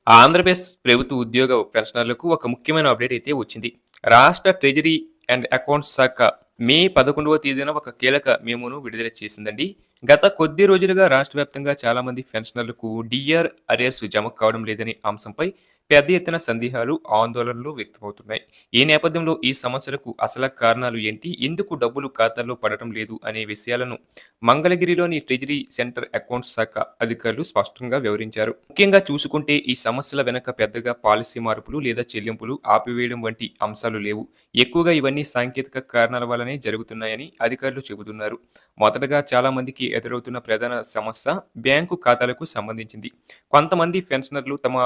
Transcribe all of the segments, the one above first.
ఆంధ్రప్రదేశ్ ప్రభుత్వ ఉద్యోగ పెన్షనర్లకు ఒక ముఖ్యమైన అప్డేట్ అయితే వచ్చింది. రాష్ట్ర ట్రెజరీ అండ్ అకౌంట్స్ శాఖ మే 11వ తేదీన ఒక కీలక మెమోను విడుదల చేసిందండి. గత కొద్ది రోజులుగా రాష్ట్ర వ్యాప్తంగా చాలా మంది పెన్షనర్లకు డీఆర్ అరియర్స్ జమ కావడం లేదనే అంశంపై పెద్ద ఎత్తున సందేహాలు, ఆందోళనలు వ్యక్తమవుతున్నాయి. ఈ నేపథ్యంలో ఈ సమస్యలకు అసలు కారణాలు ఏంటి? ఎందుకు డబ్బులు ఖాతాల్లో పడటం లేదు? అనే విషయాలను మంగళగిరిలోని ట్రెజరీ సెంటర్ అకౌంట్స్ శాఖ అధికారులు స్పష్టంగా వివరించారు. ముఖ్యంగా చూసుకుంటే ఈ సమస్యల వెనక పెద్దగా పాలసీ మార్పులు లేదా చెల్లింపులు ఆపివేయడం వంటి అంశాలు లేవు. ఎక్కువగా ఇవన్నీ సాంకేతిక కారణాల వల్లనే జరుగుతున్నాయని అధికారులు చెబుతున్నారు. మొదటగా చాలా మందికి ఎదురవుతున్న ప్రధాన సమస్య బ్యాంకు ఖాతాలకు సంబంధించింది. కొంతమంది పెన్షనర్లు తమ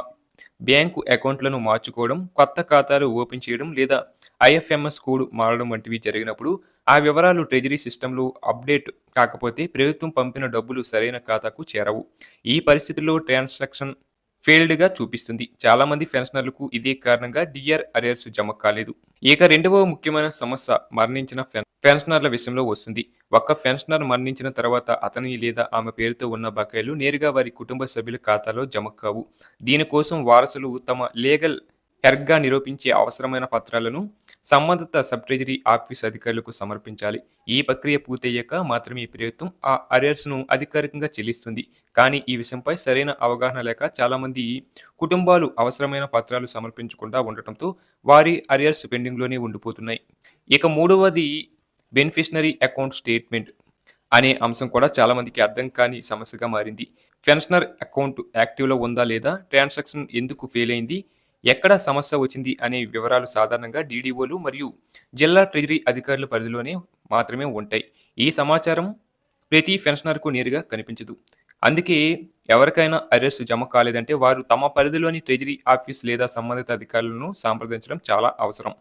బ్యాంకు అకౌంట్లను మార్చుకోవడం, కొత్త ఖాతాలు ఓపెన్ చేయడం లేదా ఐఎఫ్ఎంఎస్ కోడ్ మారడం వంటివి జరిగినప్పుడు ఆ వివరాలు ట్రెజరీ సిస్టంలో అప్డేట్ కాకపోతే ప్రభుత్వం పంపిన డబ్బులు సరైన ఖాతాకు చేరవు. ఈ పరిస్థితుల్లో ట్రాన్సాక్షన్ ఫెయిల్డ్‌గా చూపిస్తుంది. చాలామంది పెన్షనర్లకు ఇదే కారణంగా డీఆర్ అరియర్స్ జమ కాలేదు. ఇక రెండవ ముఖ్యమైన సమస్య మరణించిన పెన్షనర్ల విషయంలో వస్తుంది. ఒక్క పెన్షనర్ మరణించిన తర్వాత అతని లేదా ఆమె పేరుతో ఉన్న బకాయిలు నేరుగా వారి కుటుంబ సభ్యుల ఖాతాలో జమ కావు. దీనికోసం వారసులు తమ లీగల్ హెర్గ్‌గా నిరూపించే అవసరమైన పత్రాలను సంబంధిత సబ్ ట్రెజరీ ఆఫీస్ అధికారులకు సమర్పించాలి. ఈ ప్రక్రియ పూర్తయ్యాక మాత్రమే ప్రభుత్వం ఆ అరియర్స్‌ను అధికారికంగా చెల్లిస్తుంది. కానీ ఈ విషయంపై సరైన అవగాహన లేక చాలామంది కుటుంబాలు అవసరమైన పత్రాలు సమర్పించకుండా ఉండటంతో వారి అరియర్స్ పెండింగ్‌లోనే ఉండిపోతున్నాయి. ఇక మూడవది బెనిఫిషనరీ అకౌంట్ స్టేట్మెంట్ అనే అంశం కూడా చాలామందికి అర్థం కాని సమస్యగా మారింది. పెన్షనర్ అకౌంట్ యాక్టివ్‌లో ఉందా లేదా? ట్రాన్సాక్షన్ ఎందుకు ఫెయిల్ అయింది? ఎక్కడ సమస్య వచ్చింది అనే వివరాలు సాధారణంగా డీడీఓలు మరియు జిల్లా ట్రెజరీ అధికారుల పరిధిలోనే మాత్రమే ఉంటాయి. ఈ సమాచారం ప్రతి పెన్షనర్‌కు నేరుగా కనిపించదు. అందుకే ఎవరికైనా అరెస్ట్ జమ కాలేదంటే వారు తమ పరిధిలోని ట్రెజరీ ఆఫీస్ లేదా సంబంధిత అధికారులను సంప్రదించడం చాలా అవసరం.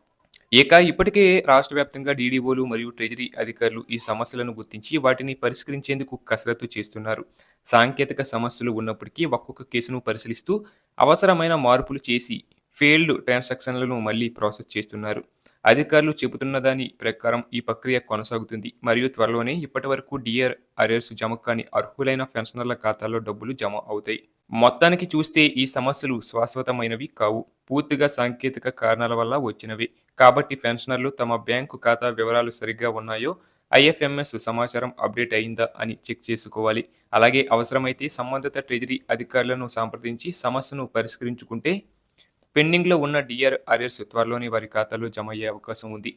ఇక ఇప్పటికే రాష్ట్ర వ్యాప్తంగా డీడీఓలు మరియు ట్రెజరీ అధికారులు ఈ సమస్యలను గుర్తించి వాటిని పరిష్కరించేందుకు కసరత్తు చేస్తున్నారు. సాంకేతిక సమస్యలు ఉన్నప్పటికీ ఒక్కొక్క కేసును పరిశీలిస్తూ అవసరమైన మార్పులు చేసి ఫెయిల్డ్ ట్రాన్సాక్షన్లను మళ్లీ ప్రాసెస్ చేస్తున్నారు. అధికారులు చెబుతున్న దాని ప్రకారం ఈ ప్రక్రియ కొనసాగుతుంది మరియు త్వరలోనే ఇప్పటివరకు డీఆర్ అరియర్స్ జమ కాని అర్హులైన పెన్షనర్ల ఖాతాల్లో డబ్బులు జమ అవుతాయి. మొత్తానికి చూస్తే ఈ సమస్యలు శాశ్వతమైనవి కావు. పూర్తిగా సాంకేతిక కారణాల వల్ల వచ్చినవే. కాబట్టి పెన్షనర్లు తమ బ్యాంకు ఖాతా వివరాలు సరిగ్గా ఉన్నాయో, ఐఎఫ్ఎంఎస్ సమాచారం అప్డేట్ అయిందా అని చెక్ చేసుకోవాలి. అలాగే అవసరమైతే సంబంధిత ట్రెజరీ అధికారులను సంప్రదించి సమస్యను పరిష్కరించుకుంటే పెండింగ్‌లో ఉన్న డీఆర్ అరియర్స్ త్వరలోనే వారి ఖాతాలో జమ అయ్యే అవకాశం ఉంది.